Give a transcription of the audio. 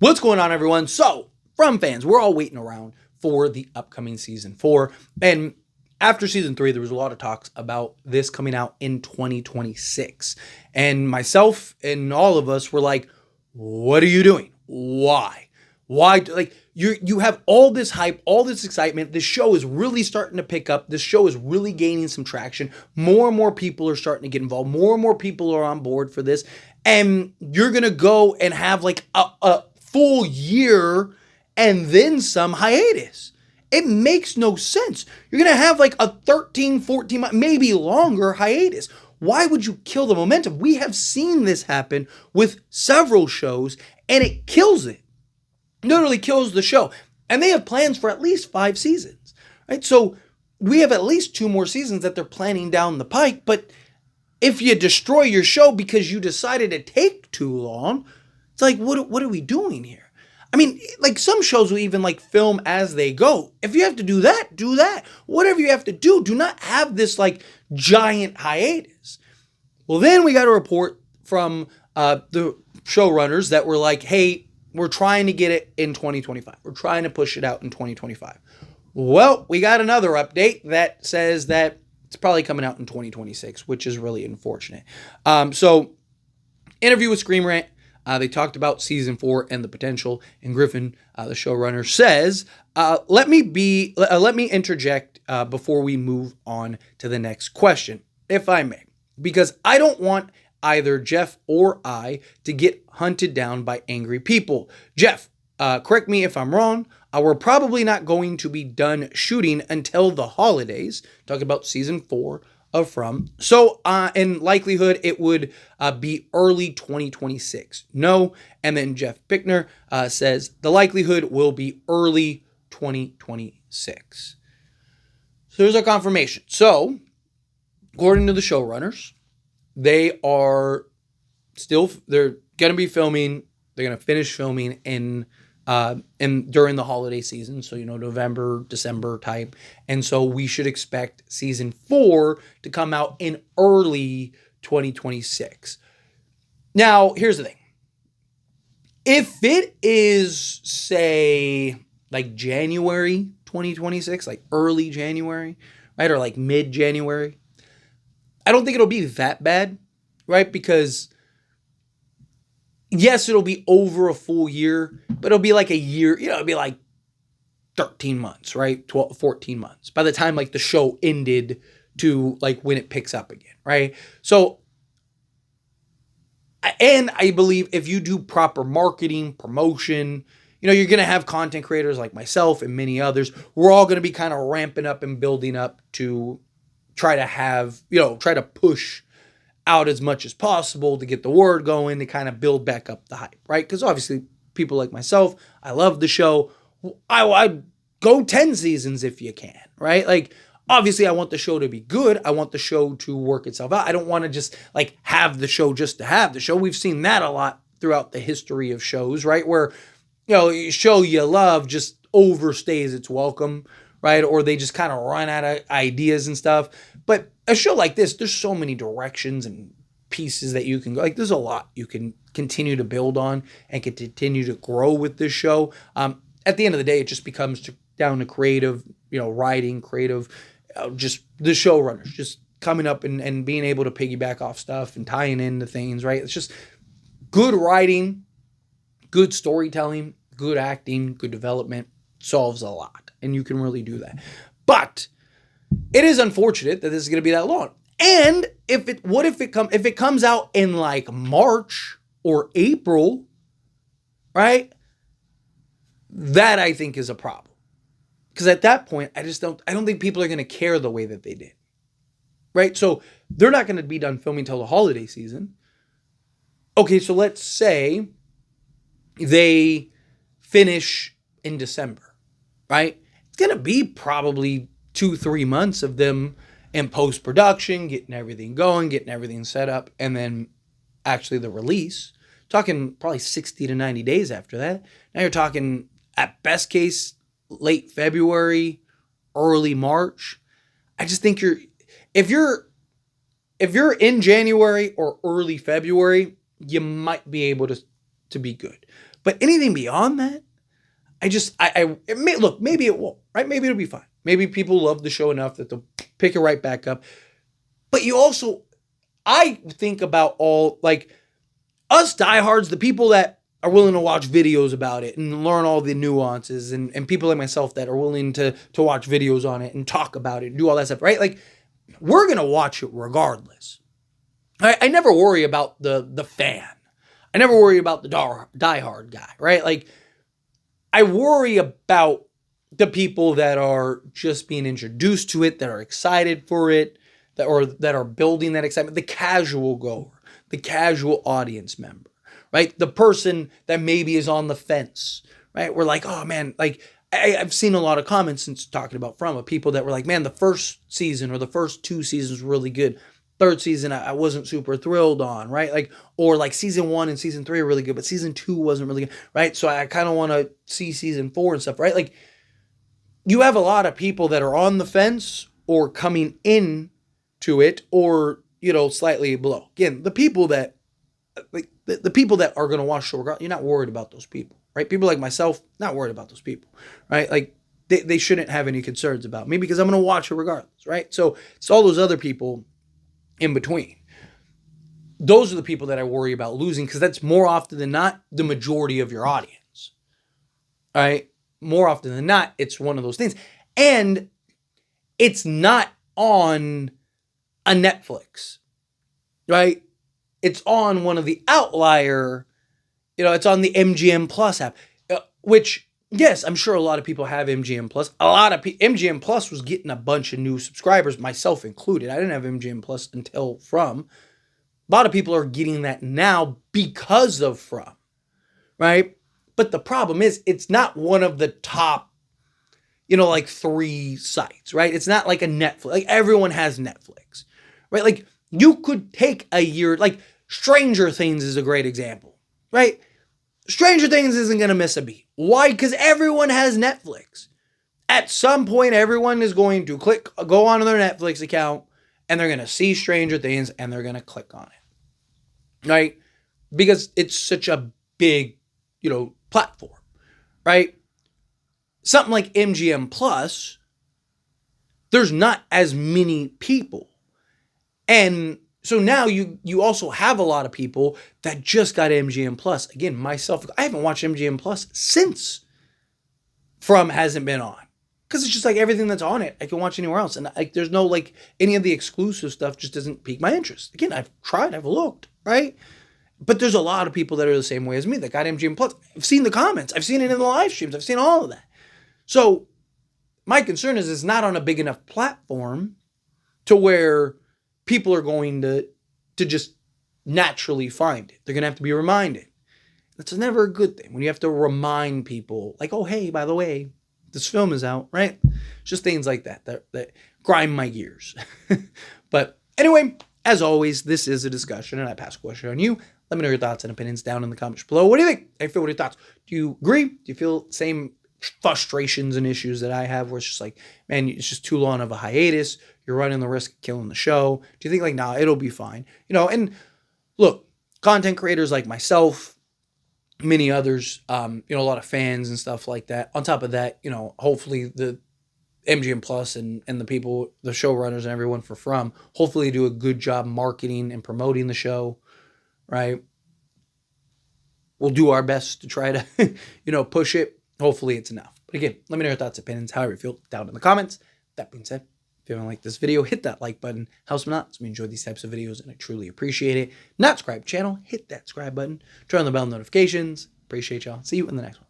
What's going on, everyone? So, from fans, we're all waiting around for the upcoming season 4. And after season 3, there was a lot of talks about this coming out in 2026. And myself and all of us were like, what are you doing? Why? Why? Like, you have all this hype, all this excitement. This show is really starting to pick up. This show is really gaining some traction. More and more people are starting to get involved. More and more people are on board for this. And you're going to go and have like a full year and then some hiatus. It makes no sense. You're going to have like a 13, 14 month, maybe longer hiatus. Why would you kill the momentum? We have seen this happen with several shows and it kills it. Literally kills the show. And they have plans for at least 5 seasons, right? So we have at least 2 more seasons that they're planning down the pike. But if you destroy your show because you decided to take too long, it's like, what are we doing here? I mean, like some shows will even like film as they go. If you have to do that, do that. Whatever you have to do not have this like giant hiatus. Well, then we got a report from the showrunners that were like, hey, we're trying to get it in 2025. We're trying to push it out in 2025. Well, we got another update that says that it's probably coming out in 2026, which is really unfortunate. So, interview with Scream Rant. They talked about season 4 and the potential. And Griffin, the showrunner, says, "Let me interject before we move on to the next question, if I may, because I don't want either Jeff or I to get hunted down by angry people. Jeff, correct me if I'm wrong. We're probably not going to be done shooting until the holidays." Talking about season 4 of From. So, in likelihood, it would be early 2026. No. And then Jeff Pickner says the likelihood will be early 2026. So there's a confirmation. So, according to the showrunners, they're going to be filming. They're going to finish filming in during the holiday season, so November, December type, and so we should expect season 4 to come out in early 2026. Now, here's the thing: if it is, say, like January 2026, like early January, right, or like mid-January, I don't think it'll be that bad, right? Because yes, it'll be over a full year, but it'll be like a year, it'll be like 13 months, right? 12, 14 months by the time like the show ended to like when it picks up again, right? So, and I believe if you do proper marketing, promotion, you're going to have content creators like myself and many others. We're all going to be kind of ramping up and building up to try to push out as much as possible to get the word going, to kind of build back up the hype, right? Because obviously people like myself, I love the show. I go 10 seasons if you can, right? Like, obviously I want the show to be good. I want the show to work itself out. I don't want to just like have the show just to have the show. We've seen that a lot throughout the history of shows, right? Where, a show you love just overstays its welcome, right? Or they just kind of run out of ideas and stuff. But a show like this, there's so many directions and pieces that you can go. Like, there's a lot you can continue to build on and can continue to grow with this show. At the end of the day, it just becomes down to creative, writing, creative, just the showrunners just coming up and being able to piggyback off stuff and tying into things, right? It's just good writing, good storytelling, good acting, good development solves a lot. And you can really do that. But it is unfortunate that this is going to be that long. And if it comes out in like March or April, right? That I think is a problem. Because at that point, I don't think people are going to care the way that they did. Right? So they're not going to be done filming till the holiday season. Okay, so let's say they finish in December, right? It's going to be probably 2-3 months of them in post-production, getting everything going, getting everything set up, and then actually the release. Talking probably 60 to 90 days after that. Now you're talking, at best case, late February, early March. I just think if you're in January or early February, you might be able to be good. But anything beyond that, look, maybe it won't, right? Maybe it'll be fine. Maybe people love the show enough that they'll pick it right back up. But I think about all, like, us diehards, the people that are willing to watch videos about it and learn all the nuances, and people like myself that are willing to watch videos on it and talk about it and do all that stuff, right? Like, we're going to watch it regardless. I never worry about the fan. I never worry about the diehard guy, right? Like, I worry about the people that are just being introduced to it, that are excited for it, that are building that excitement, the casual goer, the casual audience member, right? The person that maybe is on the fence, right? We're like, oh man, like I've seen a lot of comments since talking about From of people that were like, man, the first season or the first 2 seasons were really good. Third season, I wasn't super thrilled on, right? Like, or like season 1 and season 3 are really good, but season 2 wasn't really good, right? So I kind of want to see season 4 and stuff, right? Like, you have a lot of people that are on the fence or coming in to it, or, slightly below. Again, the people that, like, the people that are going to watch the show, you're not worried about those people, right? People like myself, not worried about those people, right? Like, they shouldn't have any concerns about me because I'm going to watch it regardless, right? So it's all those other people in between. Those are the people that I worry about losing, because that's more often than not the majority of your audience, right? More often than not, it's one of those things. And it's not on a Netflix, right? It's on one of the outlier, it's on the MGM Plus app, which, yes, I'm sure a lot of people have MGM Plus. MGM Plus was getting a bunch of new subscribers, myself included. I didn't have MGM Plus until From. A lot of people are getting that now because of From, right? But the problem is, it's not one of the top, like 3 sites, right? It's not like a Netflix. Like, everyone has Netflix, right? Like, you could take a year, like Stranger Things is a great example, right? Stranger Things isn't going to miss a beat. Why? Because everyone has Netflix. At some point, everyone is going to go onto their Netflix account, and they're going to see Stranger Things, and they're going to click on it, right? Because it's such a big, platform, right? Something like MGM Plus, there's not as many people. And so now you also have a lot of people that just got MGM Plus. Again, myself, I haven't watched MGM Plus since From hasn't been on. Because it's just like everything that's on it, I can watch anywhere else. And like, there's no, like, any of the exclusive stuff just doesn't pique my interest. Again, I've tried, I've looked, right? But there's a lot of people that are the same way as me that got MGM Plus. I've seen the comments. I've seen it in the live streams. I've seen all of that. So my concern is it's not on a big enough platform to where people are going to just naturally find it. They're going to have to be reminded. That's never a good thing when you have to remind people, like, oh, hey, by the way, this film is out, right? Just things like that grind my gears. But anyway, as always, this is a discussion, and I pass a question on you. Let me know your thoughts and opinions down in the comments below. What do you think? How do you feel? What are your thoughts? Do you agree? Do you feel the same frustrations and issues that I have, where it's just like, man, it's just too long of a hiatus. You're running the risk of killing the show. Do you think, like, nah, it'll be fine? And look, content creators like myself, many others, a lot of fans and stuff like that. On top of that, hopefully the MGM Plus and the people, the showrunners and everyone for From, hopefully do a good job marketing and promoting the show, right? We'll do our best to try to, push it. Hopefully it's enough. But again, let me know your thoughts, opinions, however you feel down in the comments. That being said, if you haven't liked this video, hit that like button. Helps me out. So we enjoy these types of videos, and I truly appreciate it. Not subscribe channel, hit that subscribe button. Turn on the bell notifications. Appreciate y'all. See you in the next one.